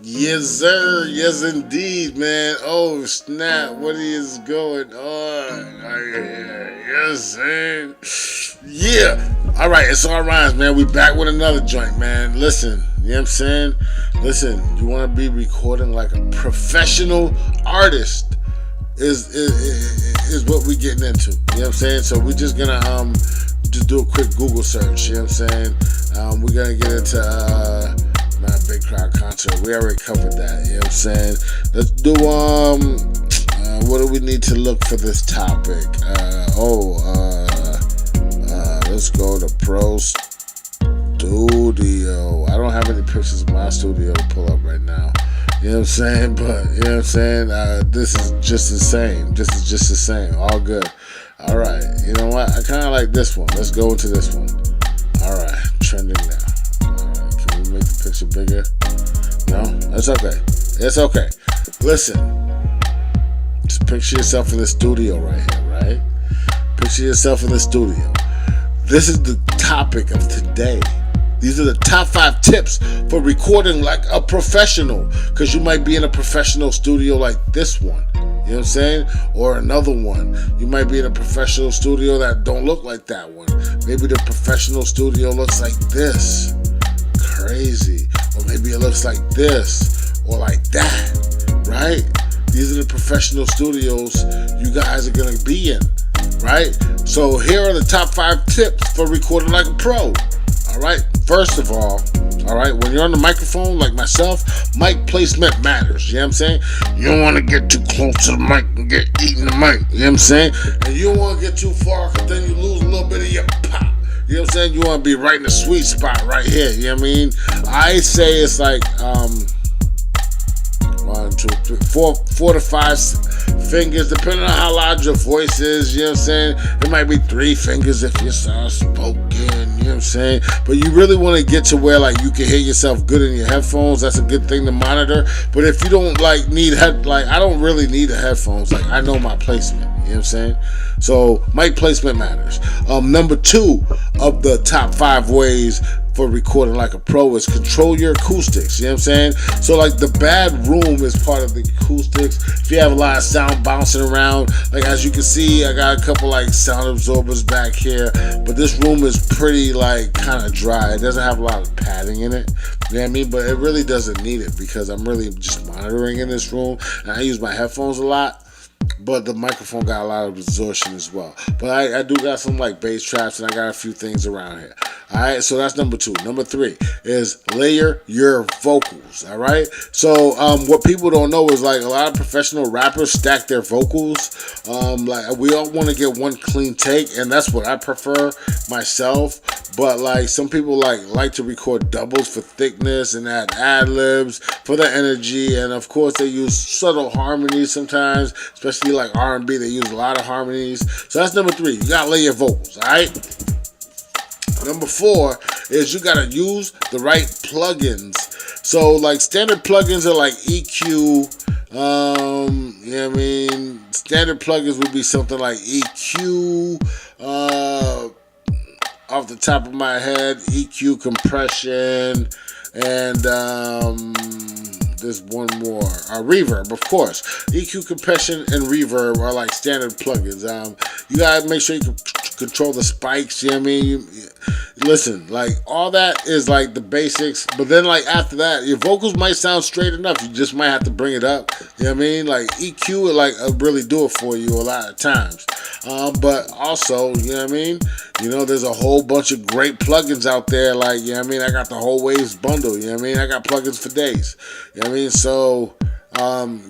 Yes, sir. Yes, indeed, man. Oh, snap. What is going on? Yes, man. Yeah. All right. It's all rhymes, man. We back with another joint, man. Listen, you know what I'm saying? Listen, you want to be recording like a professional artist is what we getting into. You know what I'm saying? So we're just gonna just do a quick Google search. You know what I'm saying? We're gonna get into not a big crowd concert. We already covered that. You know what I'm saying? Let's do what do we need to look for this topic? Let's go to Pro Studio. I don't have any pictures of my studio to pull up right now. You know what I'm saying? But, you know what I'm saying? This is just the same. This is just the same. All good. All right. You know what? I kind of like this one. Let's go into this one. All right. Trending now. All right. Can we make the picture bigger? No? That's okay. It's okay. Listen. Just picture yourself in the studio right here, right? Picture yourself in the studio. This is the topic of today. These are the top 5 tips for recording like a professional. Because you might be in a professional studio like this one. You know what I'm saying? Or another one. You might be in a professional studio that don't look like that one. Maybe the professional studio looks like this. Crazy. Or maybe it looks like this. Or like that. Right? These are the professional studios you guys are going to be in. Right? So here are the top 5 tips for recording like a pro. Alright, first of all, alright, when you're on the microphone like myself, mic placement matters, you know what I'm saying? You don't want to get too close to the mic and get eating the mic, you know what I'm saying? And you don't want to get too far because then you lose a little bit of your pop, you know what I'm saying? You want to be right in the sweet spot right here, you know what I mean? I say it's like, 1, 2, 3, 4 to 5 fingers, depending on how loud your voice is, you know what I'm saying? It might be 3 fingers if you're soft spoken, you know what I'm saying? But you really want to get to where like you can hear yourself good in your headphones. That's a good thing to monitor. But if you don't like I don't really need the headphones. Like I know my placement, you know what I'm saying? So mic placement matters. Number 2 of the top 5 ways for recording like a pro is control your acoustics, you know what I'm saying? So like the bad room is part of the acoustics. If you have a lot of sound bouncing around, like as you can see, I got a couple like sound absorbers back here, but this room is pretty like kind of dry. It doesn't have a lot of padding in it, you know what I mean? But it really doesn't need it because I'm really just monitoring in this room and I use my headphones a lot. But the microphone got a lot of absorption as well. But I do got some like bass traps and I got a few things around here. Alright, so that's number 2. Number 3 is layer your vocals. Alright? So what people don't know is like a lot of professional rappers stack their vocals. Like we all want to get one clean take, and that's what I prefer myself. But like some people like to record doubles for thickness and add ad-libs for the energy, and of course they use subtle harmonies sometimes, especially like R&B, they use a lot of harmonies. So that's number 3. You gotta lay your vocals, alright? Number 4 is you gotta use the right plugins. So like standard plugins are like EQ, you know what I mean? Standard plugins would be something like EQ, off the top of my head, EQ compression, and there's one more. Reverb, of course. EQ compression and reverb are like standard plugins. You gotta make sure you can control the spikes, you know what I mean? Listen, like all that is like the basics, but then like after that, your vocals might sound straight enough. You just might have to bring it up, you know what I mean? Like EQ would like really do it for you a lot of times. But also, you know what I mean? You know, there's a whole bunch of great plugins out there, like, you know what I mean? I got the whole Waves bundle, you know what I mean? I got plugins for days, you know what I mean? So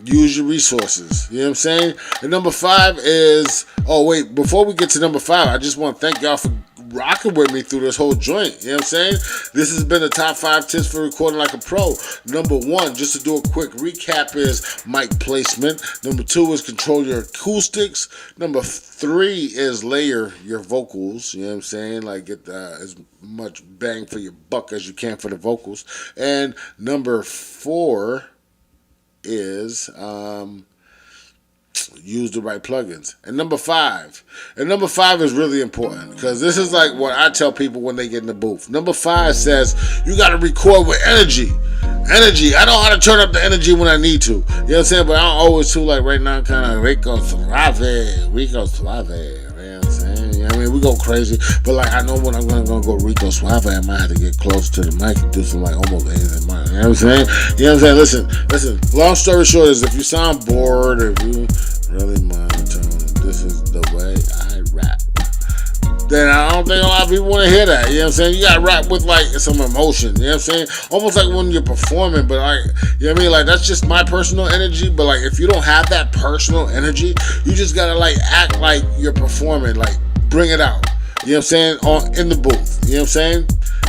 use your resources, you know what I'm saying? And number 5 is, before we get to number 5, I just want to thank y'all for rocking with me through this whole joint, you know what I'm saying? This has been the top 5 tips for recording like a pro. Number 1, just to do a quick recap, is mic placement. Number 2 is control your acoustics. Number 3 is layer your vocals, you know what I'm saying? Like get as much bang for your buck as you can for the vocals. And number 4 is use the right plugins. And number 5 is really important because this is like what I tell people when they get in the booth. Number 5 says you got to record with energy. Energy. I know how to turn up the energy when I need to. You know what I'm saying? But I don't always too, like right now, kind of Rico Suave. You know what I'm saying? You know what I mean? We go crazy. But like, I know when I'm going to go Rico Suave, I might have to get close to the mic and do some like almost anything. You know what I'm saying? You know what I'm saying? Listen. Long story short is if you sound bored, if you really monotone, this is the way I rap, then I don't think a lot of people want to hear that. You know what I'm saying? You gotta rap with like some emotion. You know what I'm saying? Almost like when you're performing, but like, you know what I mean? Like that's just my personal energy. But like if you don't have that personal energy, you just gotta like act like you're performing. Like bring it out. You know what I'm saying? In the booth. You know what I'm saying?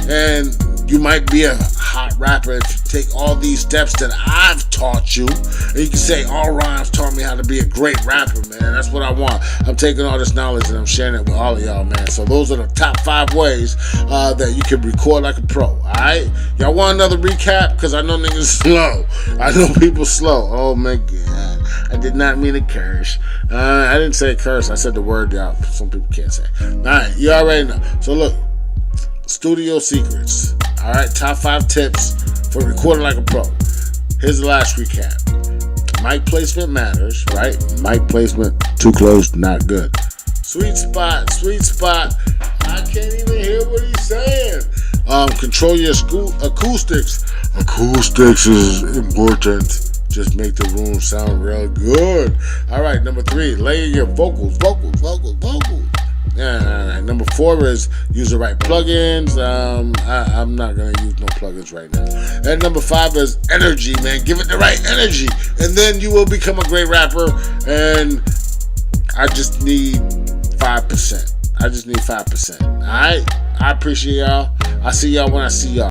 And you might be a hot rapper if you take all these steps that I've taught you, and you can say all rhymes taught me how to be a great rapper, man. That's what I want. I'm taking all this knowledge and I'm sharing it with all of y'all, man. So those are the top 5 ways that you can record like a pro. Alright? Y'all want another recap? Because I know niggas slow. I know people slow. Oh my god. I did not mean to curse. I didn't say curse. I said the word y'all some people can't say. Alright, you already know. So look, studio secrets. Alright, top 5 tips for recording like a pro. Here's the last recap. Mic placement matters, right? Mic placement too close, not good. Sweet spot. I can't even hear what he's saying. Control your acoustics. Acoustics is important. Just make the room sound real good. Alright, number 3, layer your vocals. Number 4 is use the right plugins. I'm not gonna use no plugins right now. And number 5 is energy, man. Give it the right energy, and then you will become a great rapper. And I just need 5%. All right. I appreciate y'all. I see y'all when I see y'all.